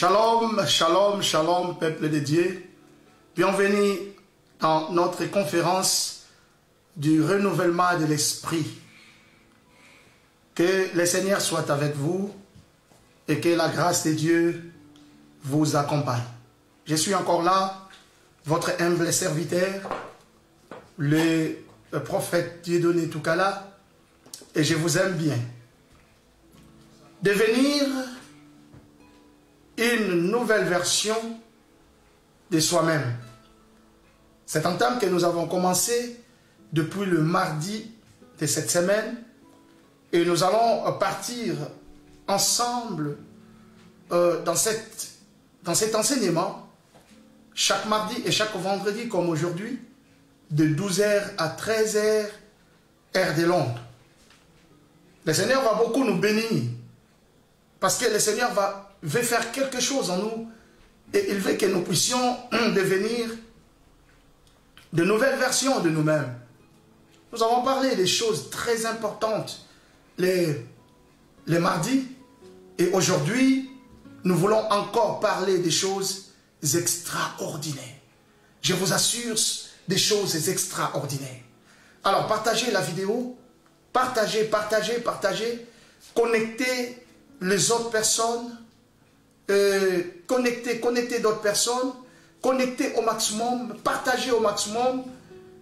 Shalom, shalom, shalom, peuple de Dieu. Bienvenue dans notre conférence du renouvellement de l'esprit. Que le Seigneur soit avec vous et que la grâce de Dieu vous accompagne. Je suis encore là, votre humble serviteur, le prophète Dieudonné Toukala, et je vous aime bien. Devenir une nouvelle version de soi-même. C'est un thème que nous avons commencé depuis le mardi de cette semaine et nous allons partir ensemble dans cet enseignement chaque mardi et chaque vendredi comme aujourd'hui de 12h à 13h heure de Londres. Le Seigneur va beaucoup nous bénir parce que le Seigneur veut faire quelque chose en nous et il veut que nous puissions devenir de nouvelles versions de nous-mêmes. Nous avons parlé des choses très importantes les mardis et aujourd'hui nous voulons encore parler des choses extraordinaires. Je vous assure des choses extraordinaires. Alors partagez la vidéo, partagez, connectez les autres personnes, connectez d'autres personnes, connectez au maximum, partagez au maximum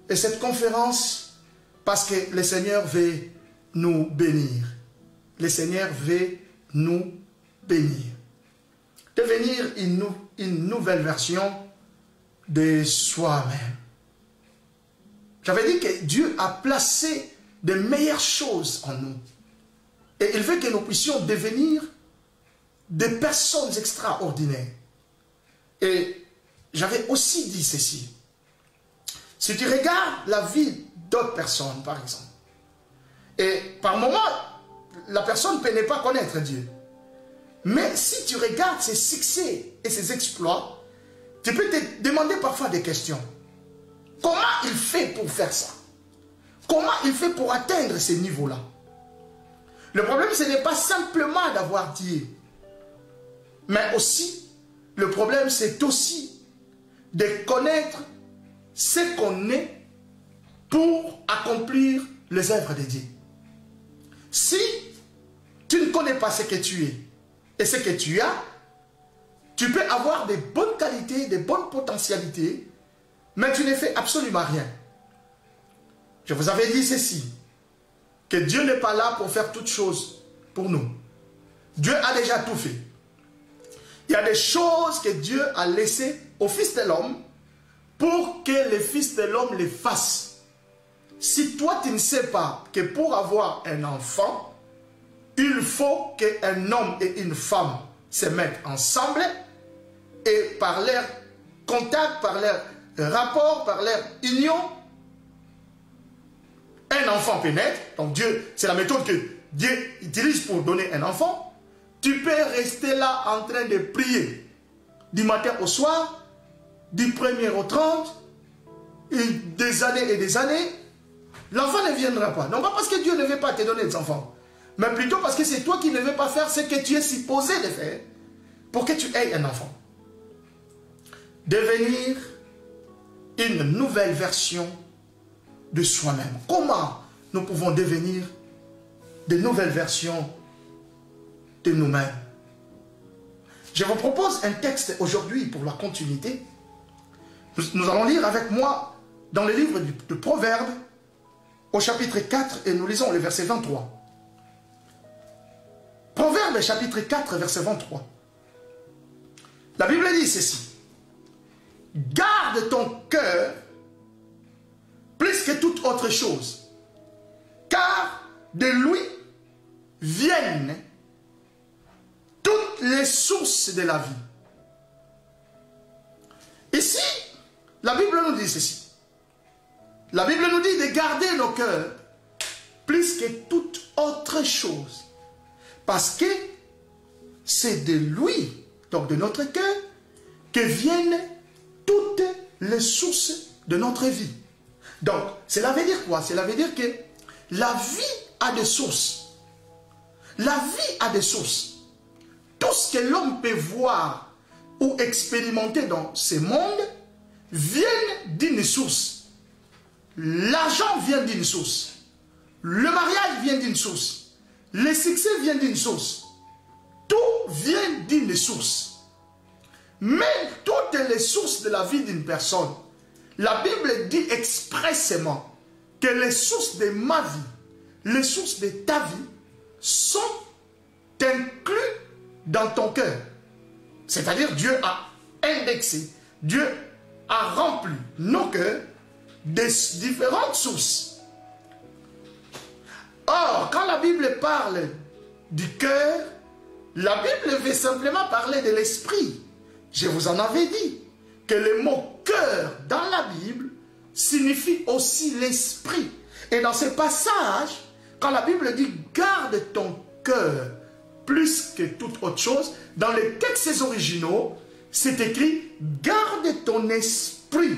cette conférence parce que le Seigneur veut nous bénir. Le Seigneur veut nous bénir. Devenir une nouvelle version de soi-même. J'avais dit que Dieu a placé de meilleures choses en nous. Et il veut que nous puissions devenir des personnes extraordinaires. Et j'avais aussi dit ceci. Si tu regardes la vie d'autres personnes, par exemple, et par moment, la personne peut ne pas connaître Dieu. Mais si tu regardes ses succès et ses exploits, tu peux te demander parfois des questions. Comment il fait pour faire ça? Comment il fait pour atteindre ces niveaux-là? Le problème, ce n'est pas simplement d'avoir Dieu. Mais aussi, le problème, c'est aussi de connaître ce qu'on est pour accomplir les œuvres de Dieu. Si tu ne connais pas ce que tu es et ce que tu as, tu peux avoir des bonnes qualités, des bonnes potentialités, mais tu ne fais absolument rien. Je vous avais dit ceci, que Dieu n'est pas là pour faire toutes choses pour nous. Dieu a déjà tout fait. Il y a des choses que Dieu a laissées au Fils de l'homme pour que le Fils de l'homme les fasse. Si toi tu ne sais pas que pour avoir un enfant, il faut qu'un homme et une femme se mettent ensemble et par leur contact, par leur rapport, par leur union, un enfant peut naître. Donc Dieu, c'est la méthode que Dieu utilise pour donner un enfant. Tu peux rester là en train de prier du matin au soir, du 1er au 30, et des années. L'enfant ne viendra pas. Non pas parce que Dieu ne veut pas te donner des enfants, mais plutôt parce que c'est toi qui ne veux pas faire ce que tu es supposé de faire pour que tu aies un enfant. Devenir une nouvelle version de soi-même. Comment nous pouvons devenir de nouvelles versions de nous-mêmes? Je vous propose un texte aujourd'hui pour la continuité. Nous allons lire avec moi dans le livre de Proverbes au chapitre 4 et nous lisons le verset 23. Proverbes chapitre 4 verset 23. La Bible dit ceci. Garde ton cœur plus que toute autre chose, car de lui viennent toutes les sources de la vie. Ici, la Bible nous dit ceci. La Bible nous dit de garder nos cœurs plus que toute autre chose, parce que c'est de lui, donc de notre cœur, que viennent toutes les sources de notre vie. Donc, cela veut dire quoi? Cela veut dire que la vie a des sources. La vie a des sources. Tout ce que l'homme peut voir ou expérimentés dans ce monde viennent d'une source. L'argent vient d'une source. Le mariage vient d'une source. Le succès vient d'une source. Tout vient d'une source. Mais toutes les sources de la vie d'une personne, la Bible dit expressément que les sources de ma vie, les sources de ta vie sont incluses dans ton cœur. C'est-à-dire Dieu a indexé, Dieu a rempli nos cœurs de différentes sources. Or, quand la Bible parle du cœur, la Bible veut simplement parler de l'esprit. Je vous en avais dit que le mot cœur dans la Bible signifie aussi l'esprit. Et dans ce passage, quand la Bible dit garde ton cœur plus que toute autre chose, dans les textes originaux, c'est écrit garde ton esprit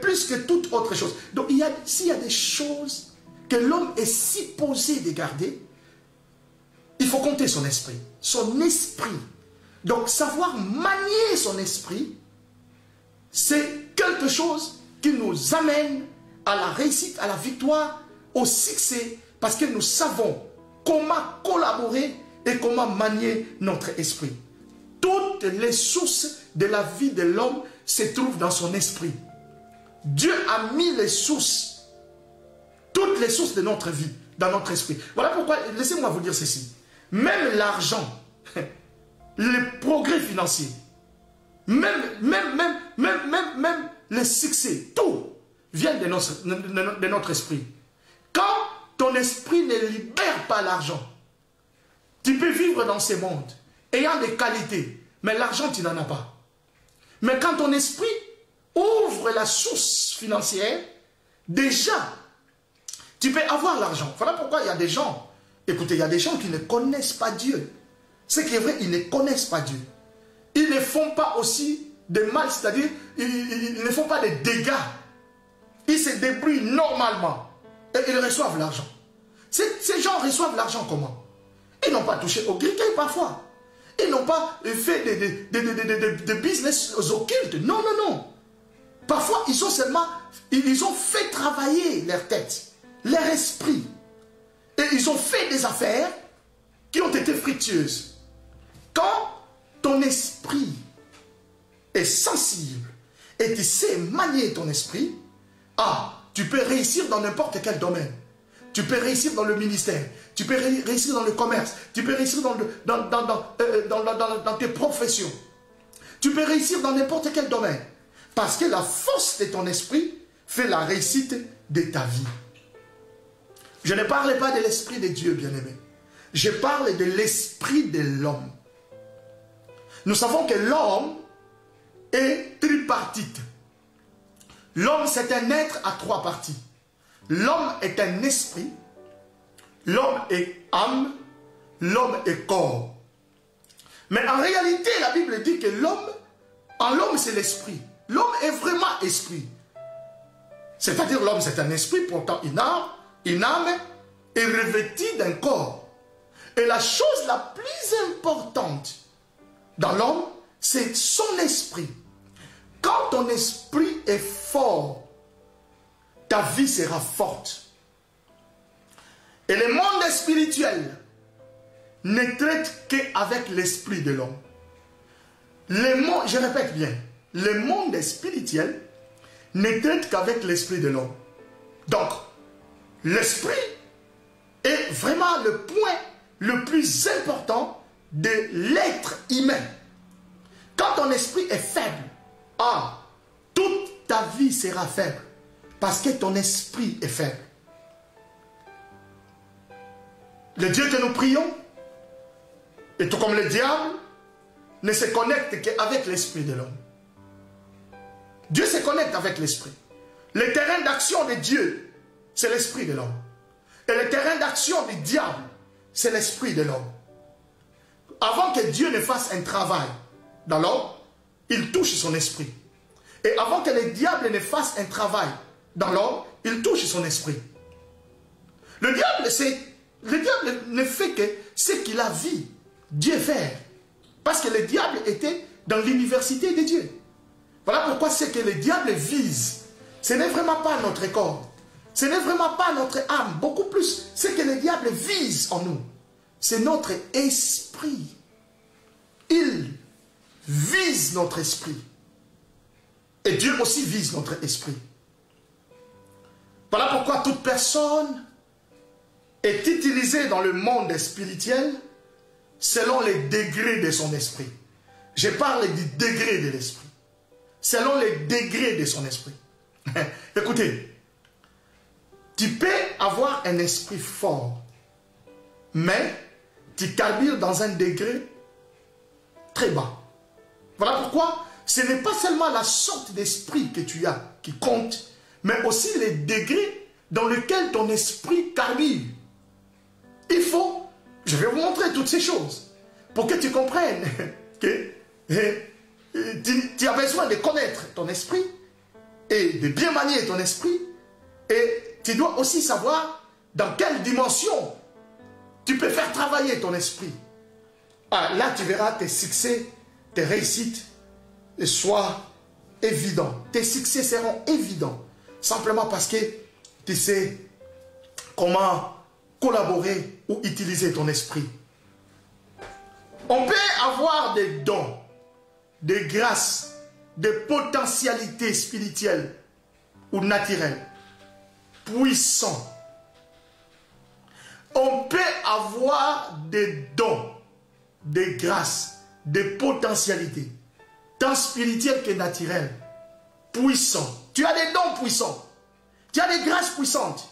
plus que toute autre chose. Donc s'il y a des choses que l'homme est supposé de garder, il faut compter son esprit. Son esprit. Donc savoir manier son esprit, c'est quelque chose qui nous amène à la réussite, à la victoire, au succès, parce que nous savons comment collaborer et comment manier notre esprit. Toutes les sources de la vie de l'homme se trouvent dans son esprit. Dieu a mis les sources, toutes les sources de notre vie, dans notre esprit. Voilà pourquoi, laissez-moi vous dire ceci. Même l'argent, le progrès financier, même le succès, tout vient de notre esprit. Quand ton esprit ne libère pas l'argent, tu peux vivre dans ce monde ayant des qualités, mais l'argent tu n'en as pas. Mais quand ton esprit ouvre la source financière, déjà, tu peux avoir l'argent. Voilà pourquoi il y a des gens, écoutez, il y a des gens qui ne connaissent pas Dieu. Ce qui est vrai, ils ne connaissent pas Dieu. Ils ne font pas aussi de mal, c'est-à-dire, ils ne font pas de dégâts. Ils se débrouillent normalement et ils reçoivent l'argent. Ces gens reçoivent l'argent comment? Ils n'ont pas touché au criquet parfois. Ils n'ont pas fait de business occultes. Non, non, non. Parfois, ils ont fait travailler leur tête, leur esprit. Et ils ont fait des affaires qui ont été fructueuses. Quand ton esprit est sensible et tu sais manier ton esprit, tu peux réussir dans n'importe quel domaine. Tu peux réussir dans le ministère, tu peux réussir dans le commerce, tu peux réussir dans tes professions. Tu peux réussir dans n'importe quel domaine. Parce que la force de ton esprit fait la réussite de ta vie. Je ne parle pas de l'esprit de Dieu, bien-aimé. Je parle de l'esprit de l'homme. Nous savons que l'homme est tripartite. L'homme, c'est un être à trois parties. L'homme est un esprit, l'homme est âme, l'homme est corps. Mais en réalité, la Bible dit que en l'homme, c'est l'esprit. L'homme est vraiment esprit. C'est-à-dire l'homme, c'est un esprit, pourtant une âme est revêtie d'un corps. Et la chose la plus importante dans l'homme, c'est son esprit. Quand ton esprit est fort, ta vie sera forte. Et le monde spirituel ne traite qu'avec l'esprit de l'homme. Je répète bien, le monde spirituel ne traite qu'avec l'esprit de l'homme. Donc, l'esprit est vraiment le point le plus important de l'être humain. Quand ton esprit est faible, toute ta vie sera faible. Parce que ton esprit est faible. Le Dieu que nous prions, et tout comme le diable, ne se connecte qu'avec l'esprit de l'homme. Dieu se connecte avec l'esprit. Le terrain d'action de Dieu, c'est l'esprit de l'homme. Et le terrain d'action du diable, c'est l'esprit de l'homme. Avant que Dieu ne fasse un travail dans l'homme, il touche son esprit. Et avant que le diable ne fasse un travail dans l'homme, il touche son esprit. Le diable ne fait que ce qu'il a vu Dieu faire. Parce que le diable était dans l'université de Dieu. Voilà pourquoi c'est que le diable vise. Ce n'est vraiment pas notre corps. Ce n'est vraiment pas notre âme. Beaucoup plus, ce que le diable vise en nous, c'est notre esprit. Il vise notre esprit. Et Dieu aussi vise notre esprit. Voilà pourquoi toute personne est utilisée dans le monde spirituel selon les degrés de son esprit. Je parle du degré de l'esprit. Selon les degrés de son esprit. Écoutez, tu peux avoir un esprit fort, mais tu carbures dans un degré très bas. Voilà pourquoi ce n'est pas seulement la sorte d'esprit que tu as qui compte, mais aussi les degrés dans lesquels ton esprit carbure. Il faut, je vais vous montrer toutes ces choses, pour que tu comprennes que tu as besoin de connaître ton esprit et de bien manier ton esprit, et tu dois aussi savoir dans quelle dimension tu peux faire travailler ton esprit. Ah, là, tu verras tes succès, tes réussites soient évidents. Tes succès seront évidents. Simplement parce que tu sais comment collaborer ou utiliser ton esprit. On peut avoir des dons, des grâces, des potentialités spirituelles ou naturelles, puissants. On peut avoir des dons, des grâces, des potentialités, tant spirituelles que naturelles, puissants. Tu as des dons puissants, tu as des grâces puissantes,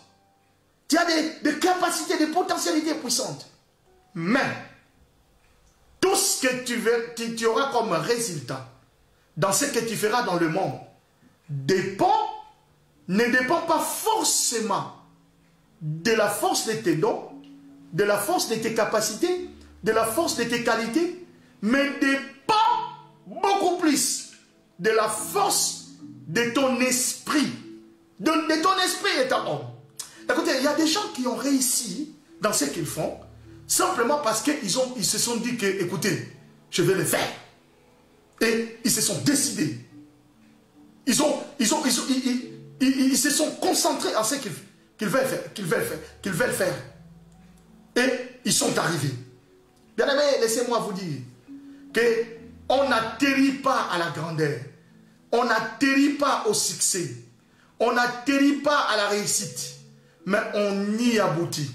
tu as des capacités, des potentialités puissantes. Mais tout ce que tu auras comme résultat dans ce que tu feras dans le monde ne dépend pas forcément de la force de tes dons, de la force de tes capacités, de la force de tes qualités, mais dépend beaucoup plus de la force de ton esprit, de ton esprit et ton homme. Écoutez, il y a des gens qui ont réussi dans ce qu'ils font, simplement parce qu'ils se sont dit que, écoutez, je vais le faire. Et ils se sont décidés. Ils se sont concentrés en ce qu'ils veulent faire. Et ils sont arrivés. Bien aimé, laissez-moi vous dire qu'on n'atterrit pas à la grandeur. On n'atterrit pas au succès. On n'atterrit pas à la réussite. Mais on y aboutit.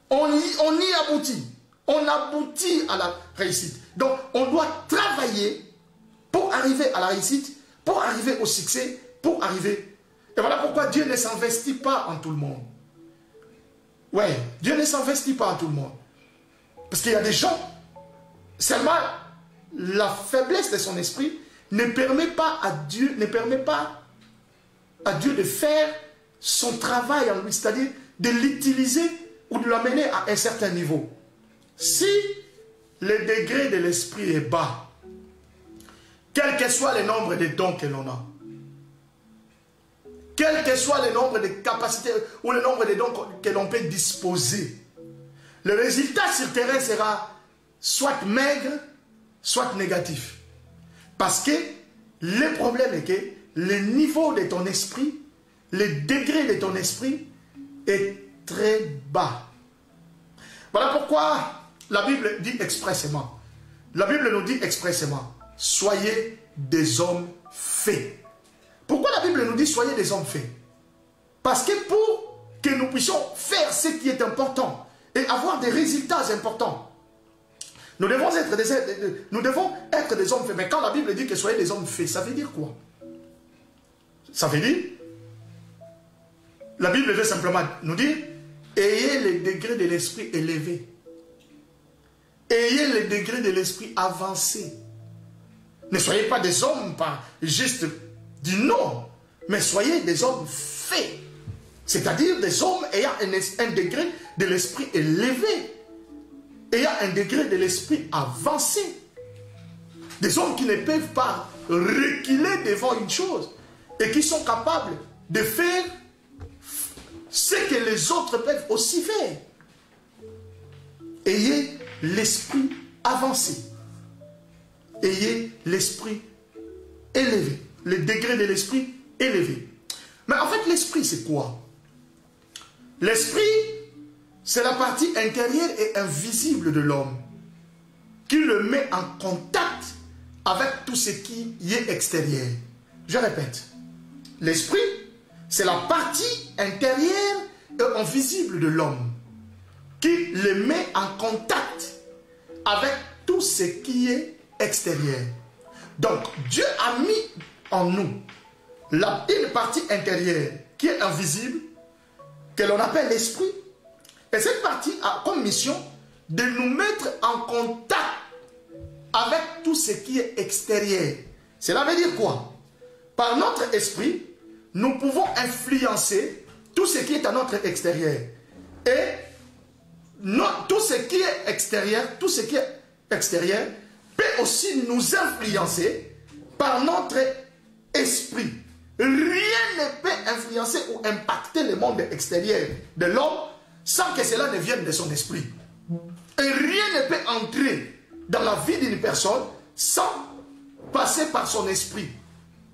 On y aboutit. On aboutit à la réussite. Donc, on doit travailler pour arriver à la réussite, pour arriver au succès, pour arriver. Et voilà pourquoi Dieu ne s'investit pas en tout le monde. Ouais, Dieu ne s'investit pas en tout le monde. Parce qu'il y a des gens, seulement la faiblesse de son esprit ne permet pas à Dieu de faire son travail en lui, c'est-à-dire de l'utiliser ou de l'amener à un certain niveau. Si le degré de l'esprit est bas, quel que soit le nombre de dons que l'on a, quel que soit le nombre de capacités ou le nombre de dons que l'on peut disposer, le résultat sur terrain sera soit maigre, soit négatif. Parce que le problème est que le niveau de ton esprit, le degré de ton esprit est très bas. Voilà pourquoi la Bible dit expressément, soyez des hommes faits. Pourquoi la Bible nous dit soyez des hommes faits? Parce que pour que nous puissions faire ce qui est important et avoir des résultats importants, nous devons être des hommes faits. Mais quand la Bible dit que soyez des hommes faits, ça veut dire quoi? Ça veut dire, la Bible veut simplement nous dire, ayez le degré de l'esprit élevé. Ayez le degré de l'esprit avancé. Ne soyez pas des hommes pas juste du nom, mais soyez des hommes faits. C'est-à-dire des hommes ayant un degré de l'esprit élevé, ayant un degré de l'esprit avancé. Des hommes qui ne peuvent pas reculer devant une chose et qui sont capables de faire ce que les autres peuvent aussi faire. Ayez l'esprit avancé. ayez l'esprit élevé, le degré de l'esprit élevé. Mais en fait, l'esprit, c'est quoi? L'esprit, c'est la partie intérieure et invisible de l'homme qui le met en contact avec tout ce qui y est extérieur. Je répète, l'esprit, c'est la partie intérieure et invisible de l'homme qui le met en contact avec tout ce qui est extérieur. Donc, Dieu a mis en nous une partie intérieure qui est invisible, que l'on appelle l'esprit. Et cette partie a comme mission de nous mettre en contact avec tout ce qui est extérieur. Cela veut dire quoi? Par notre esprit, nous pouvons influencer tout ce qui est à notre extérieur. Et tout ce qui est extérieur, peut aussi nous influencer par notre esprit. Rien ne peut influencer ou impacter le monde extérieur de l'homme sans que cela ne vienne de son esprit. Et rien ne peut entrer dans la vie d'une personne sans passer par son esprit.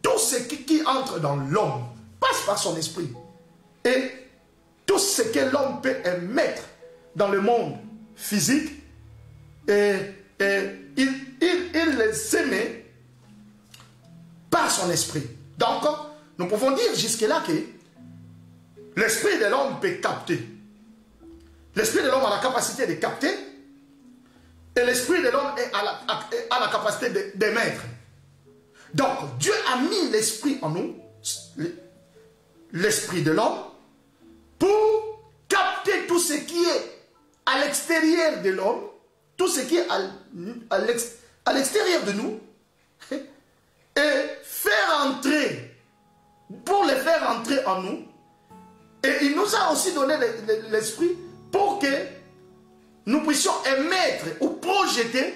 Tout ce qui entre dans l'homme passe par son esprit. Et tout ce que l'homme peut émettre dans le monde physique, il les émet par son esprit. Donc, nous pouvons dire jusque-là que l'esprit de l'homme peut capter. L'esprit de l'homme a la capacité de capter et l'esprit de l'homme a la capacité d'émettre. Donc, Dieu a mis l'esprit en nous, l'esprit de l'homme, pour capter tout ce qui est à l'extérieur de l'homme, tout ce qui est à l'extérieur de nous, et faire entrer, pour les faire entrer en nous. Et il nous a aussi donné l'esprit pour que nous puissions émettre ou projeter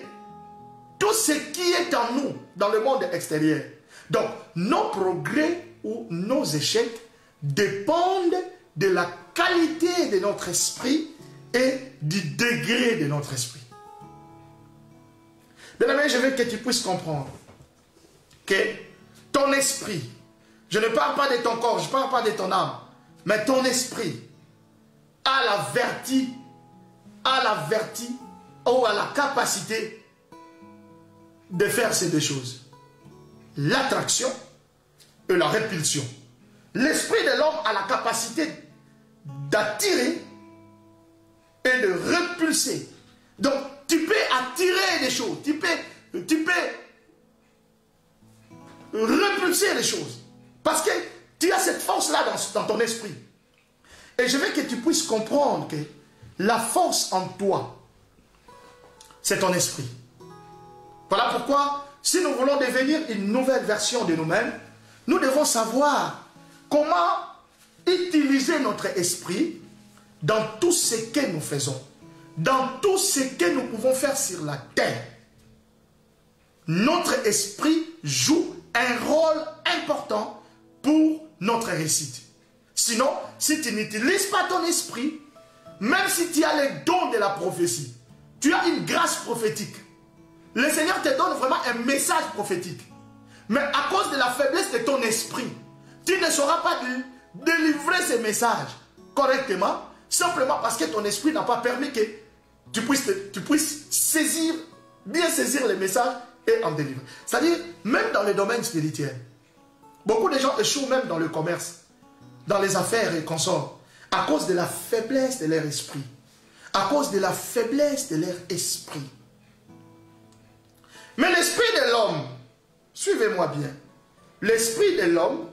tout ce qui est en nous dans le monde extérieur. Donc, nos progrès ou nos échecs dépendent de la qualité de notre esprit et du degré de notre esprit. Bien-aimé, je veux que tu puisses comprendre que ton esprit, je ne parle pas de ton corps, je ne parle pas de ton âme, mais ton esprit a la vertu ou a la capacité de faire ces deux choses. L'attraction et la répulsion. L'esprit de l'homme a la capacité d'attirer et de repulser. Donc, tu peux attirer des choses, tu peux repulser les choses. Parce que tu as cette force-là dans ton esprit. Et je veux que tu puisses comprendre que la force en toi, c'est ton esprit. Voilà pourquoi, si nous voulons devenir une nouvelle version de nous-mêmes, nous devons savoir comment utiliser notre esprit dans tout ce que nous faisons, dans tout ce que nous pouvons faire sur la terre. Notre esprit joue un rôle important pour notre réussite. Sinon, si tu n'utilises pas ton esprit, même si tu as les dons de la prophétie, tu as une grâce prophétique, le Seigneur te donne vraiment un message prophétique. Mais à cause de la faiblesse de ton esprit, tu ne sauras pas délivrer ce message correctement, simplement parce que ton esprit n'a pas permis que tu puisses bien saisir le message et en délivrer. C'est-à-dire, même dans le domaine spirituel, beaucoup de gens échouent même dans le commerce, dans les affaires et consorts, à cause de la faiblesse de leur esprit. À cause de la faiblesse de leur esprit. Mais l'esprit de l'homme, suivez-moi bien, l'esprit de l'homme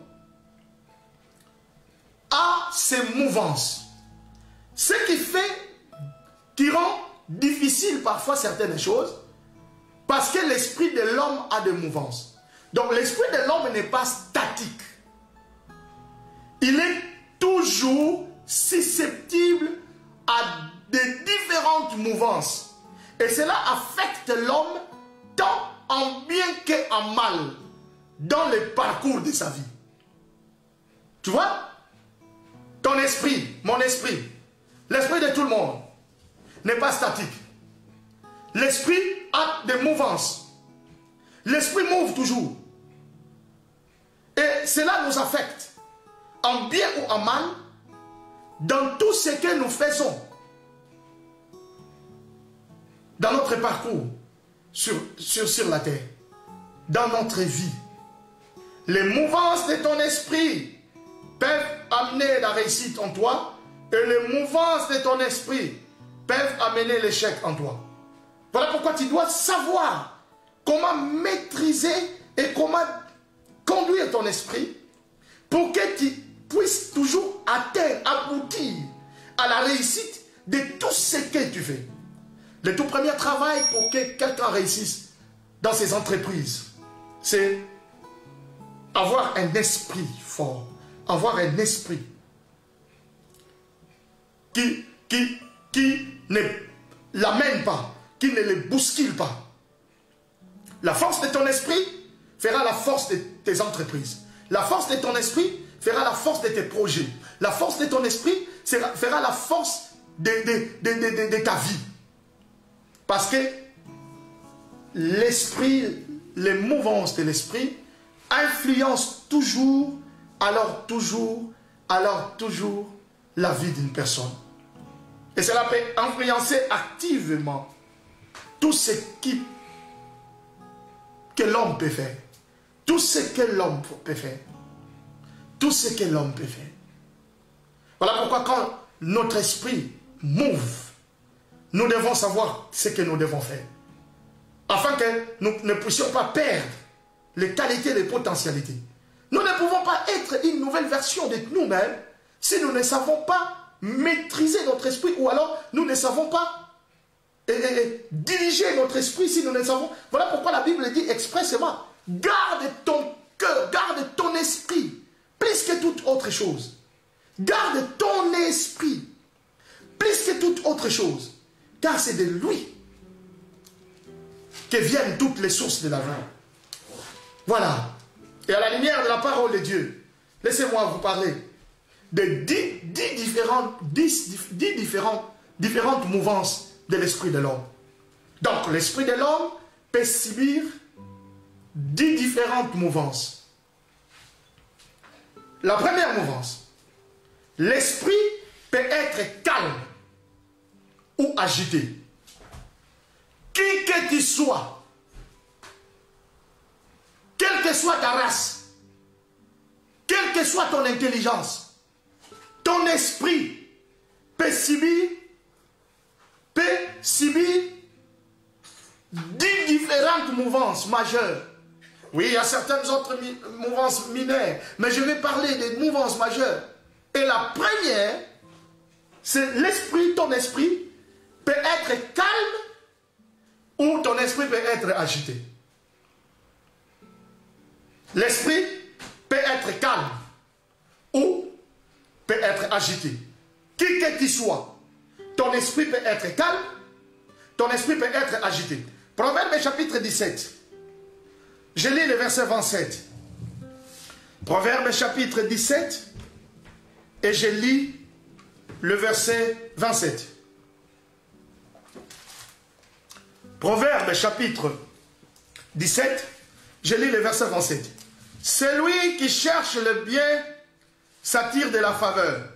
a ses mouvances. Ce qui rend difficile parfois certaines choses, parce que l'esprit de l'homme a des mouvances. Donc l'esprit de l'homme n'est pas statique. Il est toujours susceptible à des différentes mouvances. Et cela affecte l'homme tant en bien qu'en mal dans le parcours de sa vie. Tu vois? Ton esprit, mon esprit, l'esprit de tout le monde n'est pas statique. L'esprit a des mouvances. L'esprit m'ouvre toujours. Et cela nous affecte, en bien ou en mal, dans tout ce que nous faisons, dans notre parcours sur la terre, dans notre vie. Les mouvances de ton esprit peuvent amener la réussite en toi, et les mouvances de ton esprit peuvent amener l'échec en toi. Voilà pourquoi tu dois savoir comment maîtriser et comment conduire ton esprit pour que tu puisses toujours atteindre, aboutir à la réussite de tout ce que tu fais. Le tout premier travail pour que quelqu'un réussisse dans ses entreprises, c'est avoir un esprit fort, avoir un esprit qui ne l'amène pas, qui ne le bouscule pas. La force de ton esprit fera la force de tes entreprises. La force de ton esprit fera la force de tes projets. La force de ton esprit fera la force de ta vie. Parce que l'esprit, les mouvances de l'esprit influencent toujours la vie d'une personne. Et cela peut influencer activement tout ce que l'homme peut faire. Tout ce que l'homme peut faire. Tout ce que l'homme peut faire. Voilà pourquoi quand notre esprit move, nous devons savoir ce que nous devons faire. Afin que nous ne puissions pas perdre les qualités et les potentialités. Nous ne pouvons pas être une nouvelle version de nous-mêmes si nous ne savons pas maîtriser notre esprit, ou alors nous ne savons pas diriger notre esprit si nous ne savons. Voilà pourquoi la Bible dit expressément, garde ton cœur, garde ton esprit, plus que toute autre chose. Garde ton esprit, plus que toute autre chose, car c'est de lui que viennent toutes les sources de la vie. Voilà. Et à la lumière de la parole de Dieu, laissez-moi vous parler de 10 différentes mouvances de l'esprit de l'homme. Donc, l'esprit de l'homme peut subir 10 différentes mouvances. La première mouvance, l'esprit peut être calme ou agité. Qui que tu sois, quelle que soit ta race, quelle que soit ton intelligence, ton esprit peut subir 10 différentes mouvances majeures. Oui, il y a certaines autres mouvances mineures, mais je vais parler des mouvances majeures. Et la première, c'est l'esprit, ton esprit peut être calme ou ton esprit peut être agité. L'esprit peut être calme ou peut être agité. Qui que tu sois, ton esprit peut être calme, ton esprit peut être agité. Proverbe chapitre 17. Je lis le verset 27. Proverbe chapitre 17 et je lis le verset 27. Proverbe chapitre 17, je lis le verset 27. Celui qui cherche le bien s'attire de la faveur,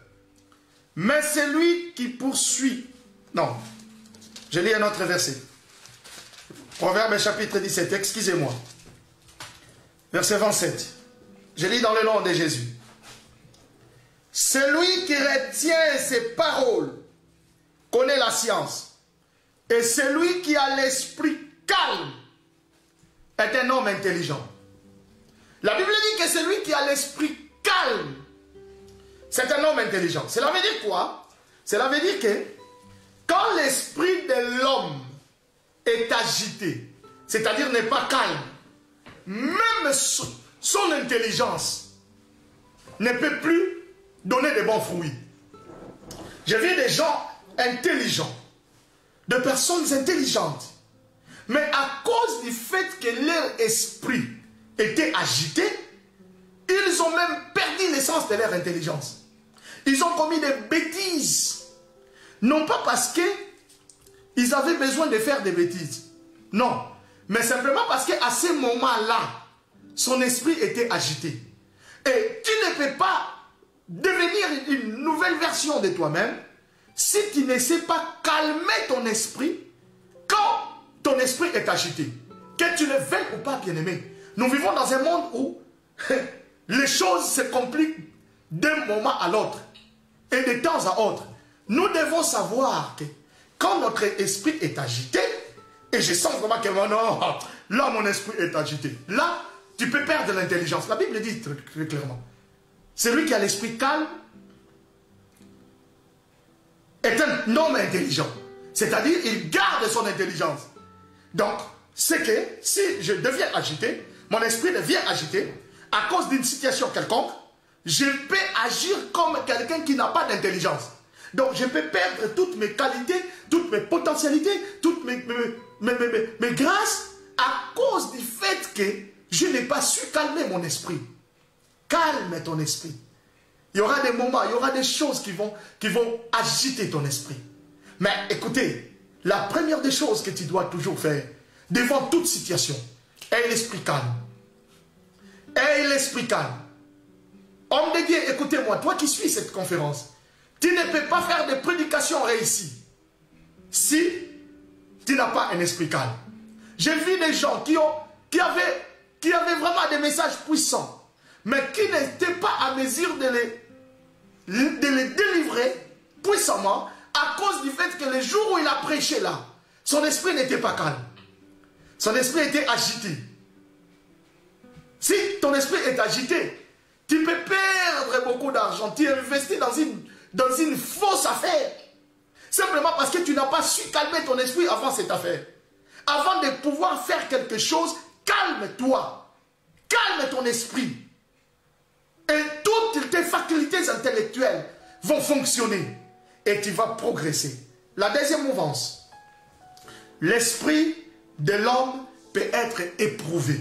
mais celui qui poursuit... Non, je lis un autre verset. Proverbe chapitre 17, excusez-moi. Verset 27. Je lis dans le nom de Jésus. Celui qui retient ses paroles connaît la science. Et celui qui a l'esprit calme est un homme intelligent. La Bible dit que celui qui a l'esprit calme, c'est un homme intelligent. Cela veut dire quoi? Cela veut dire que quand l'esprit de l'homme est agité, c'est-à-dire n'est pas calme, même son intelligence ne peut plus donner de bons fruits. J'ai vu des gens intelligents, de personnes intelligentes, mais à cause du fait que leur esprit était agité, ils ont même perdu l'essence de leur intelligence. Ils ont commis des bêtises, non pas parce qu'ils avaient besoin de faire des bêtises, non, Mais simplement parce qu'à ce moment-là, son esprit était agité. Et tu ne peux pas devenir une nouvelle version de toi-même si tu ne sais pas calmer ton esprit quand ton esprit est agité. Que tu le veuilles ou pas, bien-aimé. Nous vivons dans un monde où les choses se compliquent d'un moment à l'autre et de temps à autre. Nous devons savoir que quand notre esprit est agité, et je sens vraiment que non, là mon esprit est agité. Là, tu peux perdre l'intelligence. La Bible dit très, très clairement. Celui qui a l'esprit calme est un homme intelligent. C'est-à-dire, il garde son intelligence. Donc, c'est que si je deviens agité, mon esprit devient agité, à cause d'une situation quelconque, je peux agir comme quelqu'un qui n'a pas d'intelligence. Donc, je peux perdre toutes mes qualités, toutes mes potentialités, toutes mes grâces, à cause du fait que je n'ai pas su calmer mon esprit. Calme ton esprit. Il y aura des moments, il y aura des choses qui vont agiter ton esprit. Mais écoutez, la première des choses que tu dois toujours faire, devant toute situation, est l'esprit calme. Aie l'esprit calme. Homme de Dieu, écoutez-moi, toi qui suis cette conférence, tu ne peux pas faire des prédications réussies si tu n'as pas un esprit calme. J'ai vu des gens qui avaient vraiment des messages puissants, mais qui n'étaient pas à mesure de les délivrer puissamment à cause du fait que le jour où il a prêché là, son esprit n'était pas calme. Son esprit était agité. Si ton esprit est agité, tu peux perdre beaucoup d'argent. Tu investis dans une fausse affaire. Simplement parce que tu n'as pas su calmer ton esprit avant cette affaire. Avant de pouvoir faire quelque chose, calme-toi. Calme ton esprit. Et toutes tes facultés intellectuelles vont fonctionner. Et tu vas progresser. La deuxième mouvance. L'esprit de l'homme peut être éprouvé.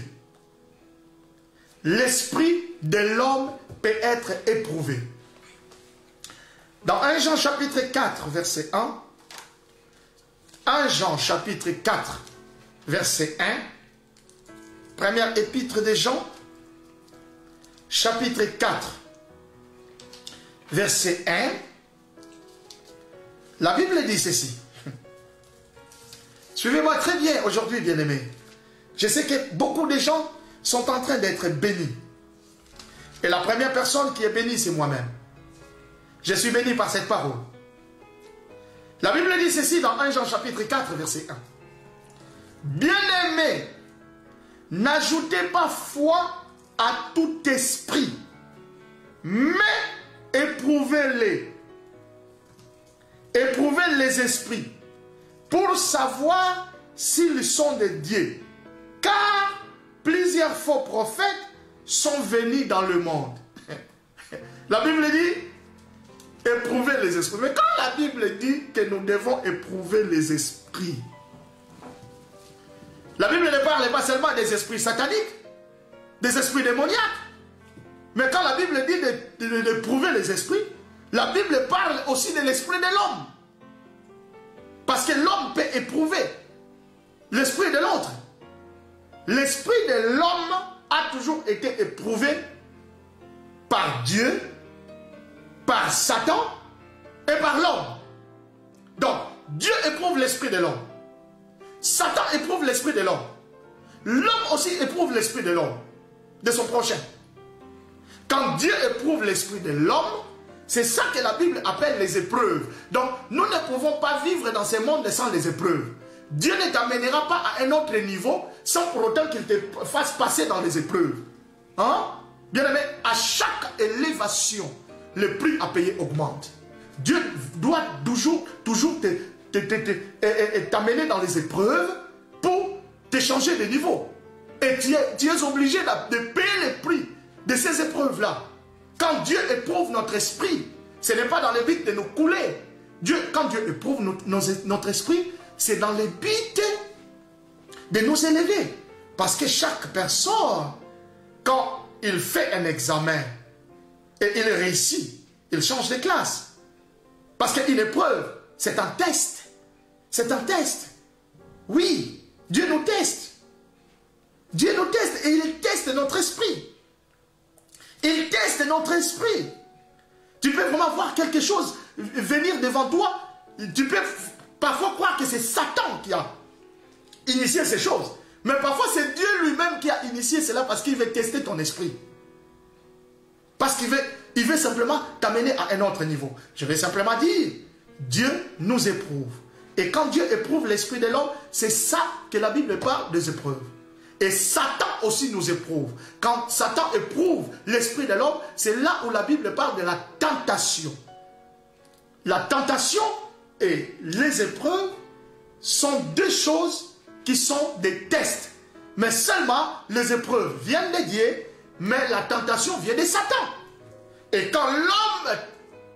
L'esprit de l'homme peut être éprouvé. Dans 1 Jean chapitre 4, verset 1, 1 Jean chapitre 4, verset 1, première épître de Jean, chapitre 4, verset 1, la Bible dit ceci. Suivez-moi très bien aujourd'hui, bien-aimés. Je sais que beaucoup de gens sont en train d'être bénis. Et la première personne qui est bénie, c'est moi-même. Je suis béni par cette parole. La Bible dit ceci dans 1 Jean chapitre 4, verset 1. Bien-aimés, n'ajoutez pas foi à tout esprit, mais éprouvez-les. Éprouvez les esprits pour savoir s'ils sont de Dieu. Car plusieurs faux prophètes sont venus dans le monde. La Bible dit éprouver les esprits. Mais quand la Bible dit que nous devons éprouver les esprits, la Bible ne parle pas seulement des esprits sataniques, des esprits démoniaques. Mais quand la Bible dit d'éprouver les esprits, la Bible parle aussi de l'esprit de l'homme. Parce que l'homme peut éprouver l'esprit de l'autre. L'esprit de l'homme a toujours été éprouvé par Dieu, par Satan et par l'homme. Donc, Dieu éprouve l'esprit de l'homme. Satan éprouve l'esprit de l'homme. L'homme aussi éprouve l'esprit de l'homme, de son prochain. Quand Dieu éprouve l'esprit de l'homme, c'est ça que la Bible appelle les épreuves. Donc, nous ne pouvons pas vivre dans ce monde sans les épreuves. Dieu ne t'amènera pas à un autre niveau sans pour autant qu'il te fasse passer dans les épreuves. Hein? Bien aimé, à chaque élévation, le prix à payer augmente. Dieu doit toujours t'amener dans les épreuves pour te changer de niveau. Et tu es obligé de payer le prix de ces épreuves-là. Quand Dieu éprouve notre esprit, ce n'est pas dans le but de nous couler. Quand Dieu éprouve notre esprit, c'est dans le but de nous élever. Parce que chaque personne, quand il fait un examen et il réussit, il change de classe. Parce qu'une épreuve, c'est un test. C'est un test. Oui, Dieu nous teste. notre esprit. Tu peux vraiment voir quelque chose venir devant toi. Tu peux parfois croire que c'est Satan qui a initié ces choses. Mais parfois c'est Dieu lui-même qui a initié cela parce qu'il veut tester ton esprit. Parce qu'il veut simplement t'amener à un autre niveau. Je vais simplement dire, Dieu nous éprouve. Et quand Dieu éprouve l'esprit de l'homme, c'est ça que la Bible parle des épreuves. Et Satan aussi nous éprouve. Quand Satan éprouve l'esprit de l'homme, c'est là où la Bible parle de la tentation. La tentation et les épreuves sont deux choses qui sont des tests. Mais seulement les épreuves viennent de Dieu, mais la tentation vient de Satan. Et quand l'homme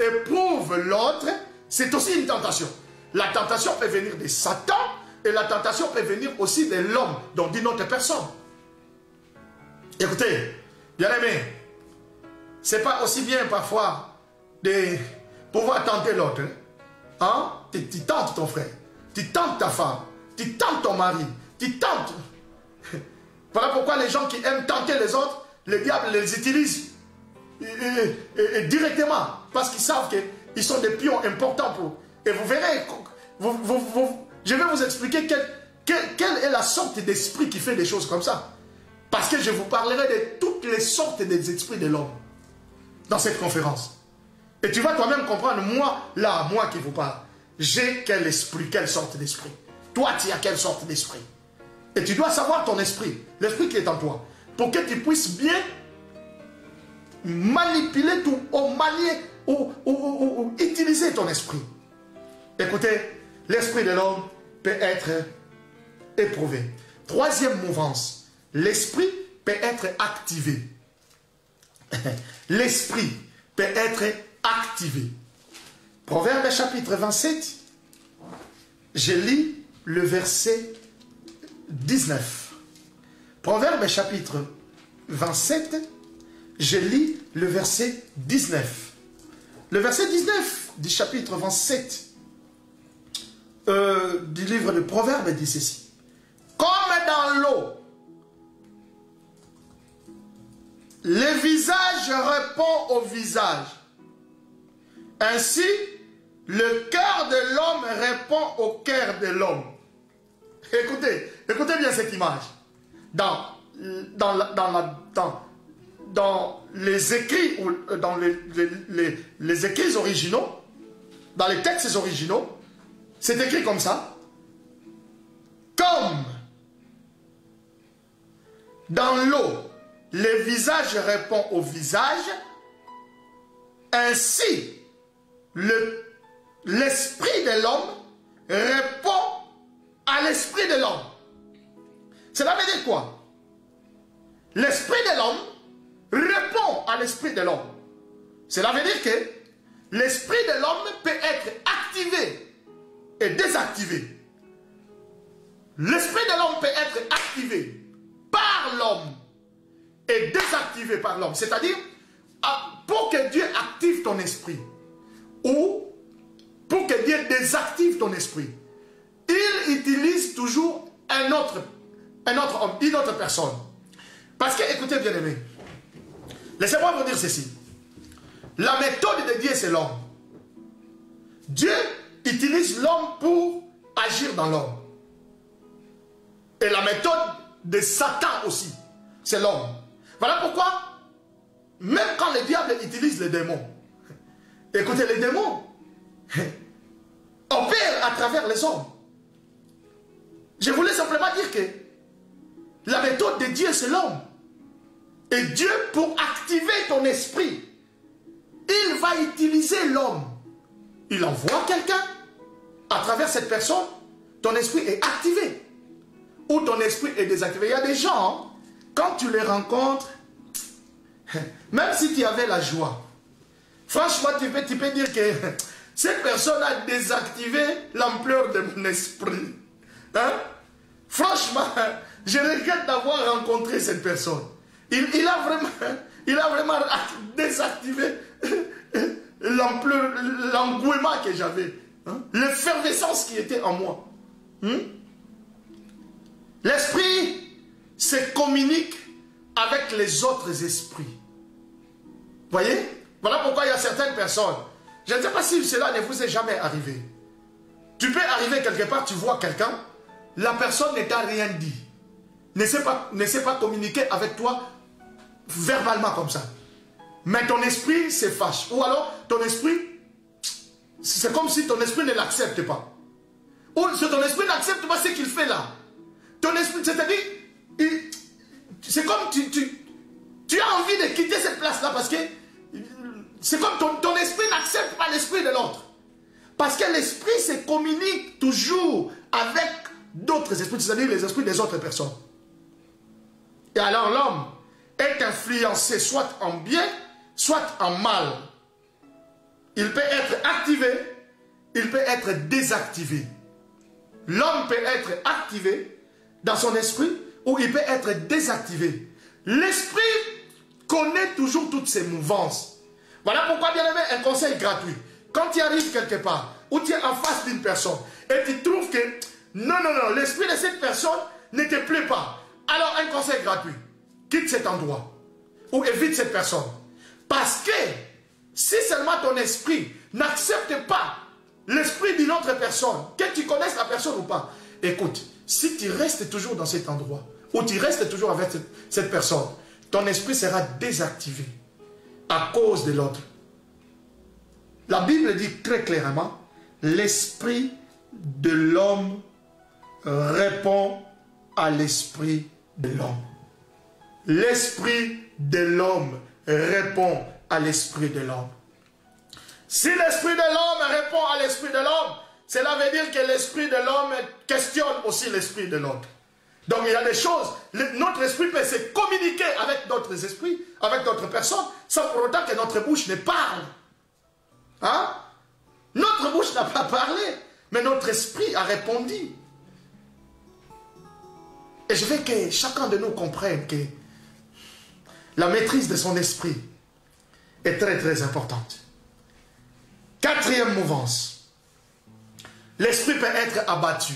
éprouve l'autre, c'est aussi une tentation. La tentation peut venir de Satan et la tentation peut venir aussi de l'homme, donc d'une autre personne. Écoutez, bien aimé, c'est pas aussi bien parfois de pouvoir tenter l'autre. Hein? Tu tentes ton frère, tu tentes ta femme, tu tentes ton mari, tu tentes. Voilà pourquoi les gens qui aiment tenter les autres, le diable les utilise directement, parce qu'ils savent qu'ils sont des pions importants pour eux. Et vous verrez, je vais vous expliquer quelle est la sorte d'esprit qui fait des choses comme ça. Parce que je vous parlerai de toutes les sortes des esprits de l'homme dans cette conférence. Et tu vas toi-même comprendre, moi qui vous parle, j'ai quel esprit, quelle sorte d'esprit. Toi, tu as quelle sorte d'esprit. Et tu dois savoir ton esprit, l'esprit qui est en toi, pour que tu puisses bien manipuler tout, ou manier, ou utiliser ton esprit. Écoutez, l'esprit de l'homme peut être éprouvé. Troisième mouvance, l'esprit peut être activé. L'esprit peut être activé. Proverbe chapitre 27, je lis le verset 19. Proverbe chapitre 27, je lis le verset 19. Le verset 19 du chapitre 27 du livre de Proverbes dit ceci. Comme dans l'eau, le visage répond au visage. Ainsi, le cœur de l'homme répond au cœur de l'homme. Écoutez bien cette image. Dans les écrits, ou dans les écrits originaux, dans les textes originaux, c'est écrit comme ça. Comme dans l'eau, le visage répond au visage, ainsi l'esprit de l'homme répond à l'esprit de l'homme. Cela veut dire quoi? L'esprit de l'homme répond à l'esprit de l'homme. Cela veut dire que l'esprit de l'homme peut être activé et désactivé. L'esprit de l'homme peut être activé par l'homme et désactivé par l'homme. C'est-à-dire, pour que Dieu active ton esprit ou pour que Dieu désactive ton esprit, il utilise toujours un autre homme, une autre personne. Parce que, écoutez bien aimé, laissez-moi vous dire ceci. La méthode de Dieu, c'est l'homme. Dieu utilise l'homme pour agir dans l'homme. Et la méthode de Satan aussi, c'est l'homme. Voilà pourquoi, même quand le diable utilise les démons, écoutez, les démons opèrent à travers les hommes. Je voulais simplement dire que la méthode de Dieu, c'est l'homme. Et Dieu, pour activer ton esprit, il va utiliser l'homme. Il envoie quelqu'un. À travers cette personne, ton esprit est activé. Ou ton esprit est désactivé. Il y a des gens, quand tu les rencontres, même si tu avais la joie, franchement, tu peux dire que cette personne a désactivé l'ampleur de mon esprit. Hein? Franchement, je regrette d'avoir rencontré cette personne. Il a vraiment désactivé l'ampleur, l'engouement que j'avais. Hein? L'effervescence qui était en moi. L'esprit se communique avec les autres esprits. Voyez? Voilà pourquoi il y a certaines personnes. Je ne sais pas si cela ne vous est jamais arrivé. Tu peux arriver quelque part, tu vois quelqu'un, la personne ne t'a rien dit. Ne sait pas communiquer avec toi verbalement comme ça. Mais ton esprit se fâche. Ou alors, ton esprit, c'est comme si ton esprit ne l'accepte pas. Ou si ton esprit n'accepte pas ce qu'il fait là. Ton esprit, c'est-à-dire, c'est comme tu as envie de quitter cette place-là parce que c'est comme ton esprit n'accepte pas l'esprit de l'autre. Parce que l'esprit se communique toujours avec d'autres esprits, c'est-à-dire les esprits des autres personnes. Et alors l'homme est influencé soit en bien, soit en mal. Il peut être activé, il peut être désactivé. L'homme peut être activé dans son esprit ou il peut être désactivé. L'esprit connaît toujours toutes ses mouvances. Voilà pourquoi, bien aimé, un conseil gratuit. Quand tu arrives quelque part, ou tu es en face d'une personne, et tu trouves que, non, l'esprit de cette personne ne te plaît pas. Alors, un conseil gratuit. Quitte cet endroit, ou évite cette personne. Parce que, si seulement ton esprit n'accepte pas l'esprit d'une autre personne, que tu connaisses la personne ou pas, écoute, si tu restes toujours dans cet endroit, ou tu restes toujours avec cette personne, ton esprit sera désactivé à cause de l'autre. La Bible dit très clairement, l'esprit de l'homme répond à l'esprit de l'homme. L'esprit de l'homme répond à l'esprit de l'homme. Si l'esprit de l'homme répond à l'esprit de l'homme, cela veut dire que l'esprit de l'homme questionne aussi l'esprit de l'autre. Donc il y a des choses, notre esprit peut se communiquer avec d'autres esprits, avec d'autres personnes, sans pour autant que notre bouche ne parle. Hein? Notre bouche n'a pas parlé, mais notre esprit a répondu. Et je veux que chacun de nous comprenne que la maîtrise de son esprit est très très importante. Quatrième mouvance. L'esprit peut être abattu.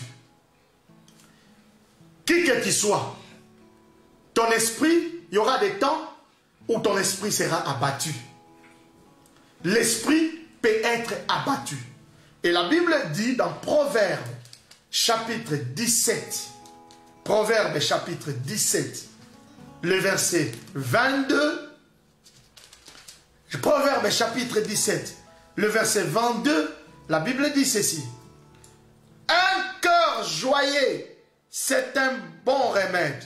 Qui que tu sois, ton esprit, il y aura des temps où ton esprit sera abattu. L'esprit peut être abattu. Et la Bible dit dans Proverbe chapitre 17, Proverbe chapitre 17, le verset 22, Proverbe chapitre 17, le verset 22, la Bible dit ceci. Un cœur joyeux, c'est un bon remède,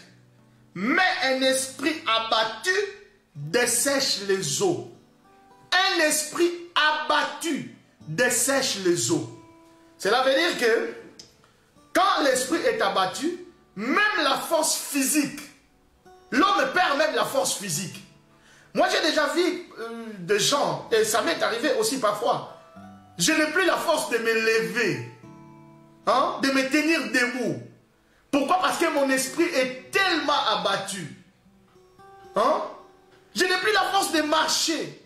mais un esprit abattu dessèche les eaux. Un esprit abattu dessèche les eaux. Cela veut dire que quand l'esprit est abattu, même la force physique, l'homme perd même la force physique. Moi j'ai déjà vu des gens, et ça m'est arrivé aussi parfois, je n'ai plus la force de me lever, hein, de me tenir debout. Pourquoi? Parce que mon esprit est tellement abattu. Hein? Je n'ai plus la force de marcher.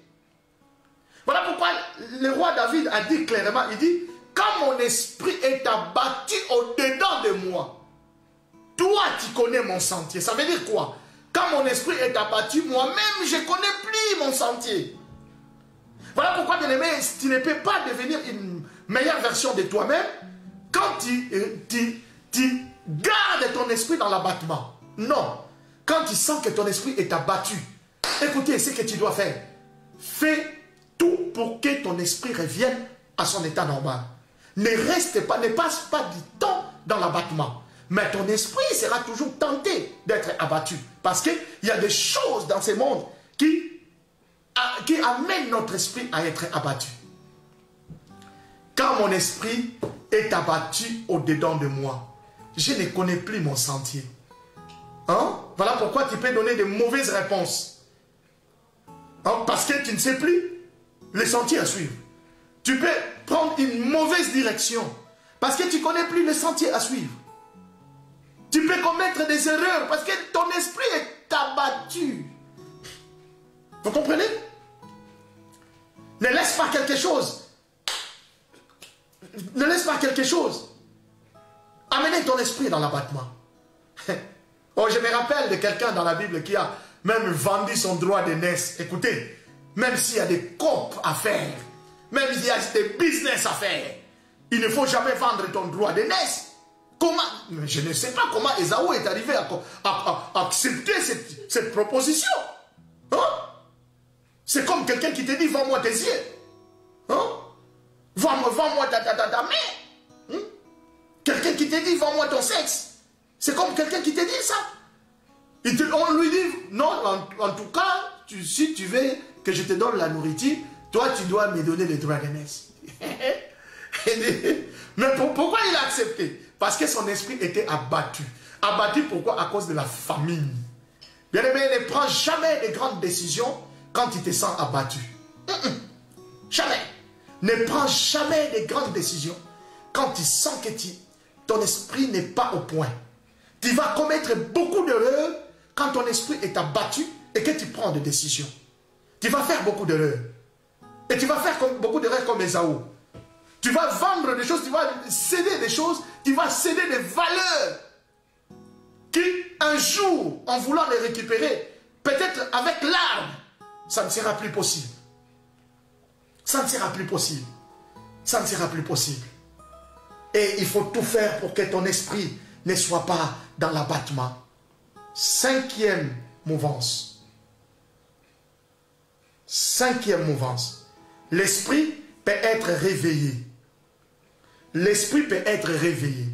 Voilà pourquoi le roi David a dit clairement, il dit, quand mon esprit est abattu au-dedans de moi, toi tu connais mon sentier. Ça veut dire quoi? Quand mon esprit est abattu, moi-même je ne connais plus mon sentier. Voilà pourquoi, bien aimé, tu ne peux pas devenir une meilleure version de toi-même quand tu gardes ton esprit dans l'abattement. Non. Quand tu sens que ton esprit est abattu, écoutez ce que tu dois faire. Fais tout pour que ton esprit revienne à son état normal. Ne reste pas, ne passe pas du temps dans l'abattement. Mais ton esprit sera toujours tenté d'être abattu. Parce qu'il y a des choses dans ce monde qui amènent notre esprit à être abattu. Quand mon esprit est abattu au-dedans de moi, je ne connais plus mon sentier. Hein? Voilà pourquoi tu peux donner de mauvaises réponses. Hein? Parce que tu ne sais plus le sentier à suivre. Tu peux prendre une mauvaise direction parce que tu ne connais plus le sentier à suivre. Tu peux commettre des erreurs parce que ton esprit est abattu. Vous comprenez? Ne laisse pas quelque chose. Ne laisse pas quelque chose amener ton esprit dans l'abattement. Oh, je me rappelle de quelqu'un dans la Bible qui a même vendu son droit de naissance. Écoutez, même s'il y a des copes à faire, même s'il y a des business à faire, il ne faut jamais vendre ton droit d'aînesse. Comment? Je ne sais pas comment Ésaü est arrivé à accepter cette proposition. Hein? C'est comme quelqu'un qui te dit, vends-moi tes yeux. Hein? Vends-moi ta main. Hein? Quelqu'un qui te dit, vends-moi ton sexe. C'est comme quelqu'un qui te dit ça. On lui dit, non, en tout cas, si tu veux que je te donne la nourriture, toi, tu dois me donner les droits d'aînesse. Mais pourquoi il a accepté? Parce que son esprit était abattu. Abattu pourquoi? À cause de la famine. Bien-aimé, ne prends jamais de grandes décisions quand tu te sens abattu. Jamais. Ne prends jamais de grandes décisions quand tu sens que ton esprit n'est pas au point. Tu vas commettre beaucoup d'erreurs quand ton esprit est abattu et que tu prends des décisions. Tu vas faire beaucoup d'erreurs. Et tu vas faire beaucoup d'erreurs comme Ésaü. Tu vas vendre des choses, tu vas céder des choses, tu vas céder des valeurs qui, un jour, en voulant les récupérer, peut-être avec l'arme, ça ne sera plus possible. Ça ne sera plus possible. Ça ne sera plus possible. Et il faut tout faire pour que ton esprit ne soit pas dans l'abattement. 5e mouvance. 5e mouvance. L'esprit peut être réveillé. L'esprit peut être réveillé.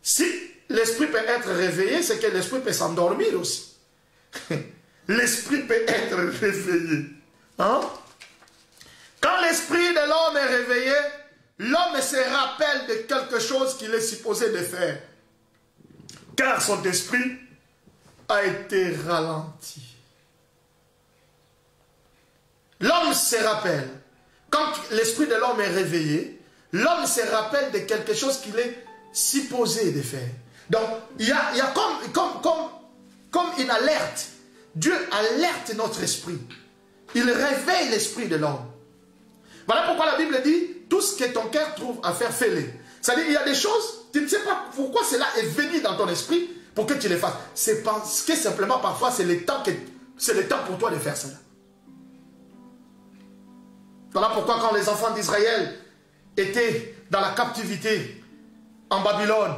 Si l'esprit peut être réveillé, c'est que l'esprit peut s'endormir aussi. L'esprit peut être réveillé. Hein? Quand l'esprit de l'homme est réveillé, l'homme se rappelle de quelque chose qu'il est supposé de faire. Car son esprit a été ralenti. L'homme se rappelle. Quand l'esprit de l'homme est réveillé, l'homme se rappelle de quelque chose qu'il est supposé de faire. Donc, il y a comme une alerte. Dieu alerte notre esprit. Il réveille l'esprit de l'homme. Voilà pourquoi la Bible dit, tout ce que ton cœur trouve à faire, fais-le. C'est-à-dire, il y a des choses, tu ne sais pas pourquoi cela est venu dans ton esprit pour que tu les fasses. C'est parce que simplement, parfois, c'est le temps pour toi de faire cela. Voilà pourquoi quand les enfants d'Israël étaient dans la captivité en Babylone,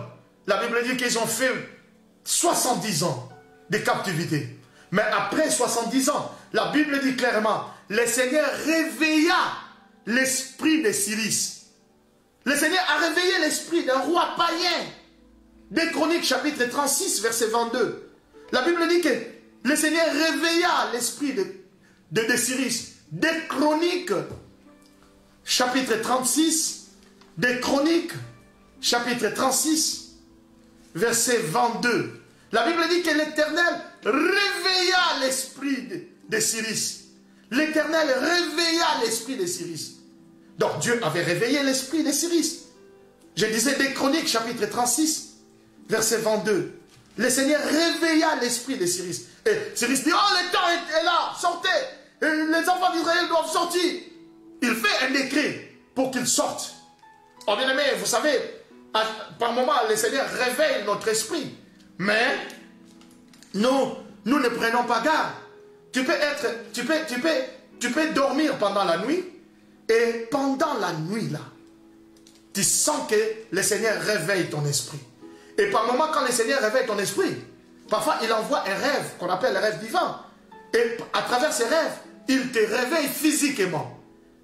la Bible dit qu'ils ont fait 70 ans de captivité. Mais après 70 ans, la Bible dit clairement, le Seigneur réveilla l'esprit de Cyrus. Le Seigneur a réveillé l'esprit d'un roi païen. Des Chroniques chapitre 36 verset 22. La Bible dit que le Seigneur réveilla l'esprit de Cyrus. Des Chroniques chapitre 36. Des Chroniques chapitre 36 verset 22. La Bible dit que l'Éternel réveilla l'esprit de Cyrus. L'Éternel réveilla l'esprit de Cyrus. Donc Dieu avait réveillé l'esprit de Cyrus. Je disais des Chroniques chapitre 36 verset 22. Le Seigneur réveilla l'esprit de Cyrus. Et Cyrus dit, oh le temps est là, sortez. Et les enfants d'Israël doivent sortir. Il fait un décret pour qu'ils sortent. Oh bien aimé, vous savez, par moments le Seigneur réveille notre esprit. Mais nous ne prenons pas garde. Tu peux dormir pendant la nuit. Et pendant la nuit là, tu sens que le Seigneur réveille ton esprit. Et par moment, quand le Seigneur réveille ton esprit, parfois il envoie un rêve qu'on appelle le rêve divin. Et à travers ces rêves, il te réveille physiquement.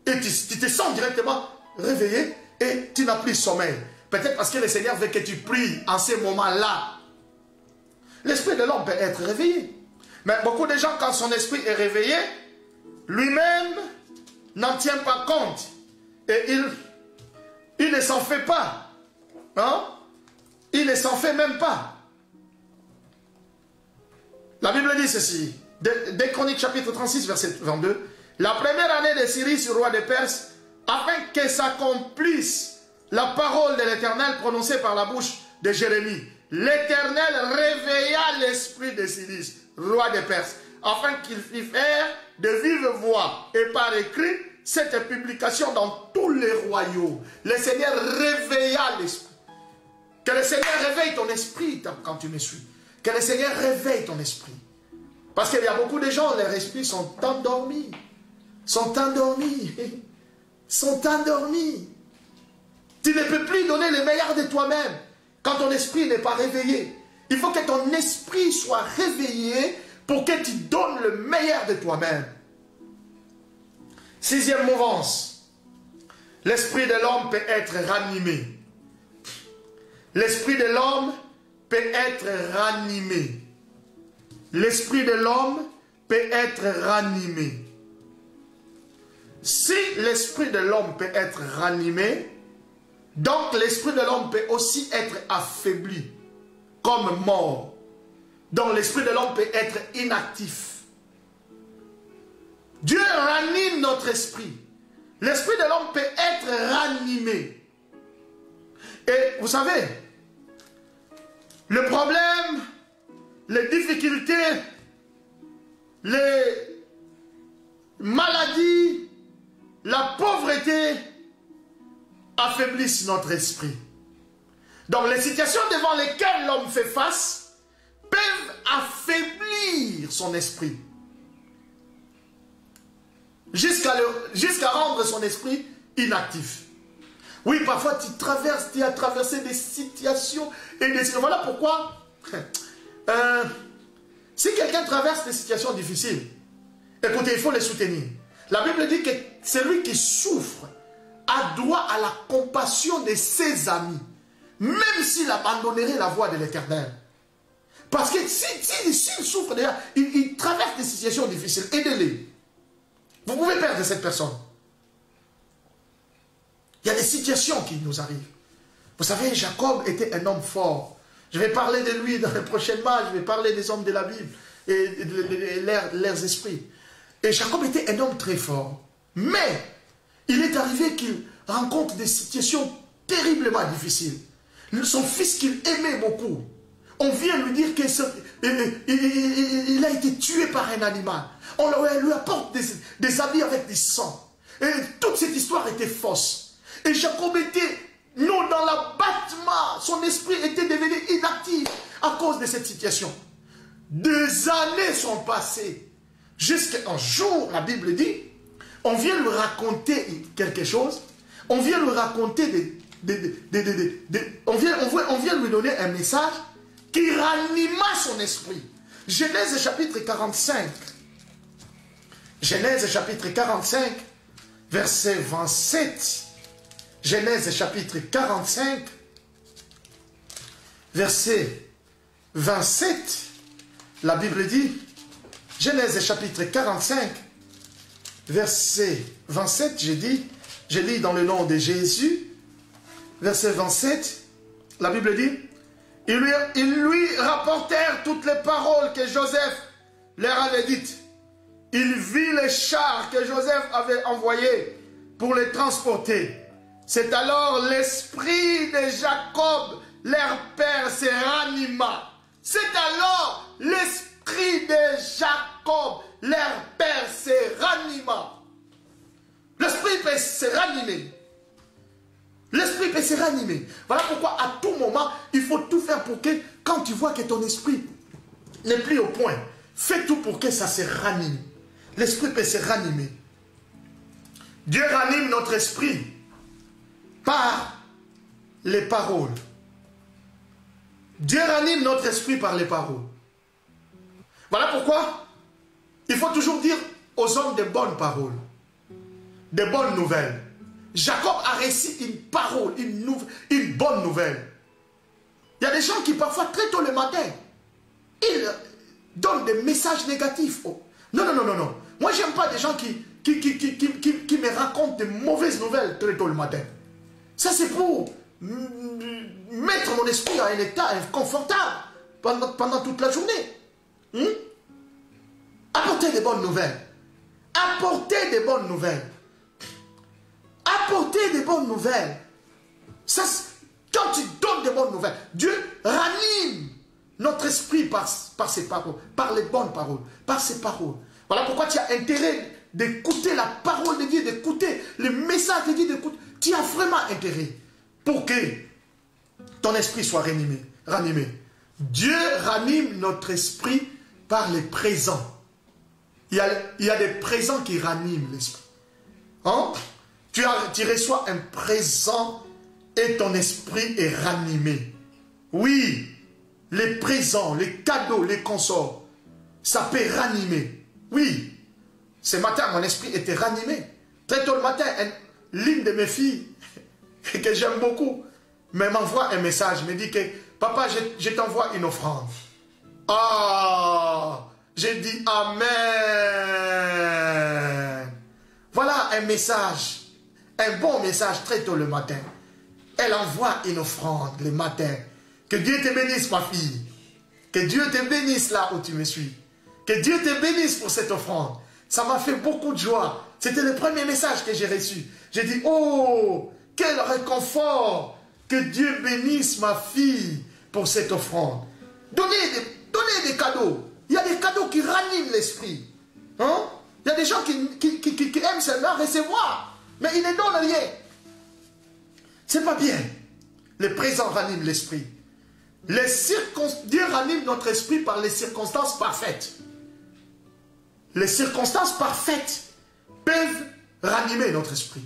Et tu te sens directement réveillé et tu n'as plus sommeil. Peut-être parce que le Seigneur veut que tu pries en ces moments-là. L'esprit de l'homme peut être réveillé. Mais beaucoup de gens, quand son esprit est réveillé, lui-même n'en tient pas compte. Et il ne s'en fait pas. Hein? Il ne s'en fait même pas. La Bible dit ceci. Des Chroniques chapitre 36 verset 22. La première année de Cyrus, roi de Perse, afin que s'accomplisse la parole de l'Éternel prononcée par la bouche de Jérémie. L'Éternel réveilla l'esprit de Cyrus, roi de Perse, afin qu'il fît faire de vive voix et par écrit cette publication dans tous les royaumes. Le Seigneur réveilla l'esprit. Que le Seigneur réveille ton esprit quand tu me suis. Que le Seigneur réveille ton esprit. Parce qu'il y a beaucoup de gens, leurs esprits sont endormis. sont endormis. Sont endormis. Tu ne peux plus donner le meilleur de toi-même quand ton esprit n'est pas réveillé. Il faut que ton esprit soit réveillé pour que tu donnes le meilleur de toi-même. 6e mouvance. L'esprit de l'homme peut être ranimé. L'esprit de l'homme peut être ranimé. L'esprit de l'homme peut être ranimé. Si l'esprit de l'homme peut être ranimé, donc l'esprit de l'homme peut aussi être affaibli, comme mort. Donc l'esprit de l'homme peut être inactif. Dieu ranime notre esprit. L'esprit de l'homme peut être ranimé. Et vous savez, le problème, les difficultés, les maladies, la pauvreté affaiblissent notre esprit. Donc les situations devant lesquelles l'homme fait face peuvent affaiblir son esprit. Jusqu'à rendre son esprit inactif. Oui, parfois tu as traversé des situations et des... Voilà pourquoi, si quelqu'un traverse des situations difficiles, écoutez, il faut les soutenir. La Bible dit que celui qui souffre a droit à la compassion de ses amis, même s'il abandonnerait la voie de l'Éternel. Parce que s'il souffre déjà, il traverse des situations difficiles, aidez-les. Vous pouvez perdre cette personne. Il y a des situations qui nous arrivent. Vous savez, Jacob était un homme fort. Je vais parler de lui dans les prochaines matchs. Je vais parler des hommes de la Bible et leurs esprits. Et Jacob était un homme très fort. Mais il est arrivé qu'il rencontre des situations terriblement difficiles. Son fils qu'il aimait beaucoup, on vient lui dire qu'il a été tué par un animal. On lui apporte des habits avec du sang. Et toute cette histoire était fausse. Et Jacob était, non, dans l'abattement. Son esprit était devenu inactif à cause de cette situation. 2 années sont passées. Jusqu'à un jour, la Bible dit, on vient lui raconter quelque chose. On vient lui raconter on vient lui donner un message qui ranima son esprit. Genèse chapitre 45. Genèse chapitre 45, verset 27. Genèse chapitre 45, verset 27. La Bible dit, Genèse chapitre 45, verset 27, je lis dans le nom de Jésus, verset 27, la Bible dit, ils lui rapportèrent toutes les paroles que Joseph leur avait dites. Il vit les chars que Joseph avait envoyés pour les transporter. C'est alors l'esprit de Jacob, leur père, se ranima. C'est alors l'esprit de Jacob, leur père, se ranima. L'esprit peut se ranimer. L'esprit peut se ranimer. Voilà pourquoi à tout moment, il faut tout faire pour que, quand tu vois que ton esprit n'est plus au point, fais tout pour que ça se ranime. L'esprit peut se ranimer. Dieu ranime notre esprit par les paroles. Dieu ranime notre esprit par les paroles. Voilà pourquoi il faut toujours dire aux hommes de bonnes paroles, de bonnes nouvelles. Jacob a reçu une parole, une bonne nouvelle. Il y a des gens qui parfois très tôt le matin, ils donnent des messages négatifs. Oh. Non. Moi, je n'aime pas des gens qui me racontent de mauvaises nouvelles très tôt le matin. Ça, c'est pour mettre mon esprit à un état inconfortable pendant toute la journée. Apportez des bonnes nouvelles. Apportez des bonnes nouvelles. Apportez des bonnes nouvelles. Ça, quand tu donnes des bonnes nouvelles, Dieu ranime notre esprit par ses paroles, par les bonnes paroles, par ses paroles. Voilà pourquoi tu as intérêt d'écouter la parole de Dieu, d'écouter le message de Dieu, d'écouter. Tu as vraiment intérêt pour que ton esprit soit ranimé. Dieu ranime notre esprit par les présents. il y a des présents qui raniment l'esprit. Hein? Tu reçois un présent et ton esprit est ranimé. Oui, les présents, les cadeaux, les consorts, ça peut ranimer. Oui, ce matin, mon esprit était ranimé. Très tôt le matin, l'une de mes filles, que j'aime beaucoup, m'envoie un message, me dit que « Papa, je t'envoie une offrande. » Ah, j'ai dit « Amen. » Voilà un message, un bon message très tôt le matin. Elle envoie une offrande le matin. Que Dieu te bénisse, ma fille. Que Dieu te bénisse là où tu me suis. Que Dieu te bénisse pour cette offrande. Ça m'a fait beaucoup de joie. C'était le premier message que j'ai reçu. J'ai dit, oh, quel réconfort. Que Dieu bénisse ma fille pour cette offrande. Donnez des cadeaux. Il y a des cadeaux qui raniment l'esprit. Hein? Il y a des gens qui aiment seulement recevoir. Mais ils ne donnent rien. C'est pas bien. Le présent ranime l'esprit. Dieu ranime notre esprit par les circonstances parfaites. Les circonstances parfaites peuvent ranimer notre esprit.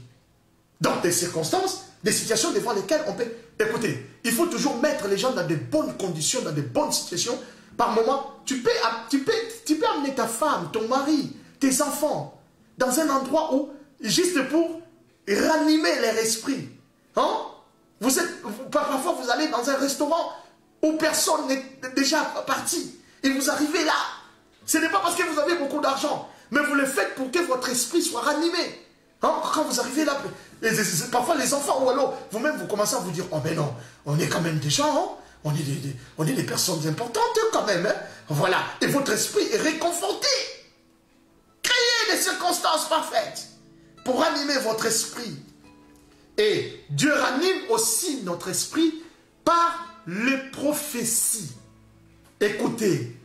Dans des circonstances, des situations devant lesquelles on peut... Écoutez, il faut toujours mettre les gens dans de bonnes conditions, dans de bonnes situations. Par moment, tu peux amener ta femme, ton mari, tes enfants, dans un endroit où, juste pour ranimer leur esprit. Hein? Parfois, vous allez dans un restaurant où personne n'est déjà parti. Et vous arrivez là. Ce n'est pas parce que vous avez beaucoup d'argent, mais vous le faites pour que votre esprit soit ranimé. Hein? Quand vous arrivez là, parfois les enfants, ou alors vous-même, vous commencez à vous dire, oh ben non, on est quand même des gens, hein? On est des personnes importantes quand même. Hein? Voilà. Et votre esprit est réconforté. Créez des circonstances parfaites pour ranimer votre esprit. Et Dieu ranime aussi notre esprit par les prophéties. Écoutez,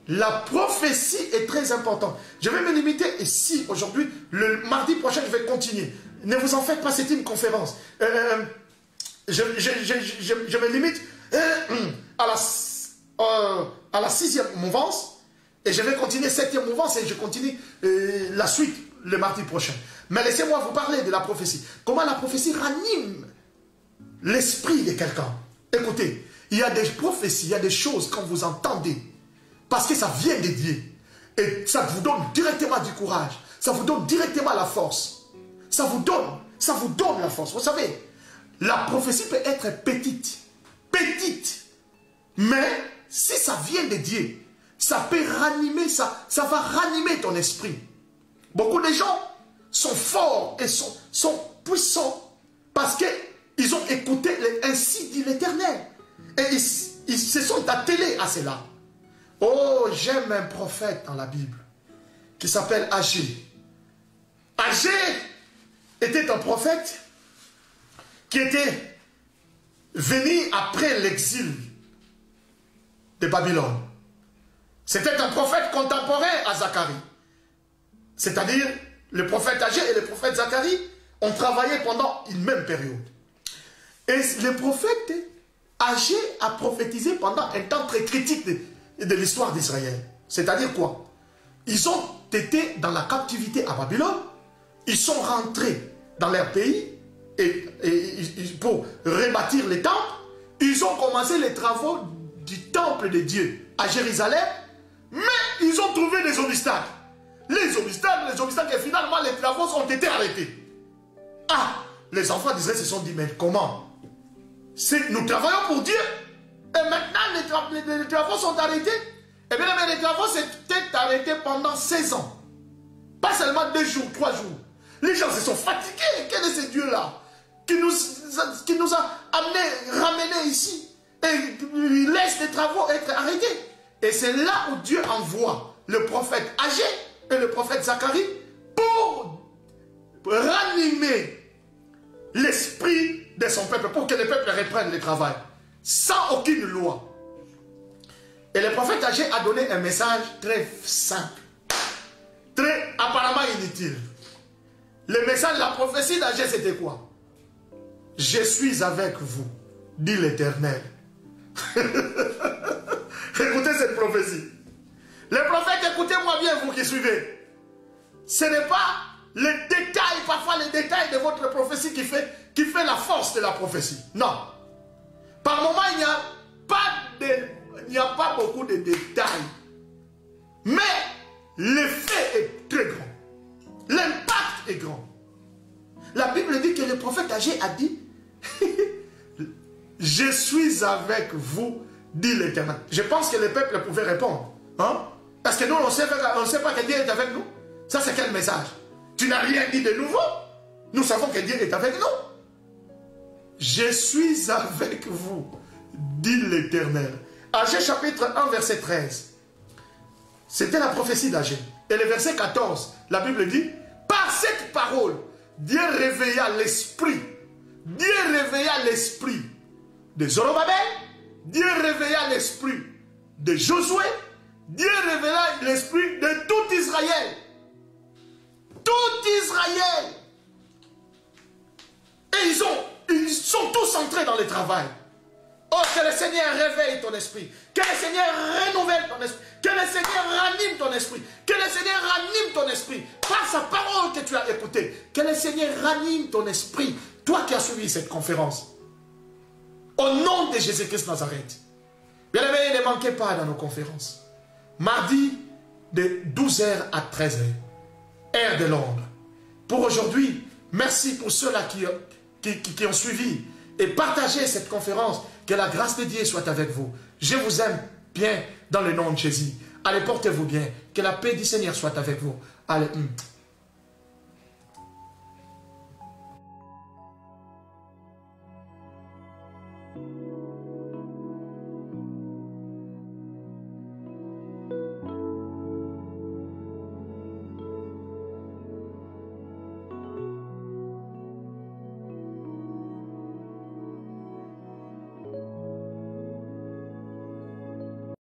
la prophétie est très importante. Je vais me limiter ici aujourd'hui. Le mardi prochain, je vais continuer. Ne vous en faites pas, c'est une conférence. Je me limite à la 6e mouvance. Et je vais continuer 7e mouvance et je continue la suite le mardi prochain. Mais laissez-moi vous parler de la prophétie. Comment la prophétie ranime l'esprit de quelqu'un. Écoutez, il y a des prophéties, il y a des choses quand vous entendez, parce que ça vient de Dieu. Et ça vous donne directement du courage. Ça vous donne directement la force. Ça vous donne la force. Vous savez, la prophétie peut être petite. Mais si ça vient de Dieu, ça peut ranimer, ça va ranimer ton esprit. Beaucoup de gens sont forts et sont puissants parce qu'ils ont écouté ainsi dit l'Éternel. Et ils se sont attelés à cela. Oh, j'aime un prophète dans la Bible qui s'appelle Agé. Agé était un prophète qui était venu après l'exil de Babylone. C'était un prophète contemporain à Zacharie. C'est-à-dire, le prophète Agé et le prophète Zacharie ont travaillé pendant une même période. Et le prophète Agé a prophétisé pendant un temps très critique de l'histoire d'Israël. C'est-à-dire quoi? Ils ont été dans la captivité à Babylone, ils sont rentrés dans leur pays pour rebâtir les temples. Ils ont commencé les travaux du temple de Dieu à Jérusalem, mais ils ont trouvé des obstacles. Les obstacles, et finalement les travaux ont été arrêtés. Ah, les enfants d'Israël se sont dit, mais comment? Nous travaillons pour Dieu, et maintenant les travaux sont arrêtés. Eh bien, mais les travaux s'étaient arrêtés pendant 16 ans. Pas seulement 2 jours, 3 jours. Les gens se sont fatigués. Quel est ce Dieu-là qui nous a ramenés ici et il laisse les travaux être arrêtés? Et c'est là où Dieu envoie le prophète Agé et le prophète Zacharie pour ranimer l'esprit de son peuple, pour que le peuple reprenne le travail, sans aucune loi. Et le prophète Agé a donné un message très simple, très apparemment inutile. Le message, la prophétie d'Agé, c'était quoi? Je suis avec vous, dit l'Éternel. Écoutez cette prophétie. Les prophètes, écoutez-moi bien, vous qui suivez. Ce n'est pas les détails, parfois les détails de votre prophétie qui fait la force de la prophétie. Non. Par moment, il n'y a pas beaucoup de détails. Mais l'effet est très grand. L'impact est grand. La Bible dit que le prophète Agé a dit « Je suis avec vous, dit l'Éternel. » Je pense que le peuple pouvait répondre. Hein? Parce que nous, on ne sait pas que Dieu est avec nous. Ça, c'est quel message? Tu n'as rien dit de nouveau. Nous savons que Dieu est avec nous. Je suis avec vous, dit l'Éternel. Agé chapitre 1, verset 13. C'était la prophétie d'Agé. Et le verset 14, la Bible dit, par cette parole, Dieu réveilla l'esprit. Dieu réveilla l'esprit de Zorobabel. Dieu réveilla l'esprit de Josué. Dieu révéla l'esprit de tout Israël. Tout Israël. Et ils sont tous entrés dans le travail. Oh, que le Seigneur réveille ton esprit. Que le Seigneur renouvelle ton esprit. Que le Seigneur ranime ton esprit. Que le Seigneur ranime ton esprit. Par sa parole que tu as écoutée. Que le Seigneur ranime ton esprit. Toi qui as suivi cette conférence. Au nom de Jésus-Christ Nazareth. Bien-aimés, ne manquez pas dans nos conférences. Mardi, de 12h à 13h. Heure de Londres. Pour aujourd'hui, merci pour ceux-là qui ont suivi et partagé cette conférence. Que la grâce de Dieu soit avec vous. Je vous aime bien dans le nom de Jésus. Allez, portez-vous bien. Que la paix du Seigneur soit avec vous. Allez,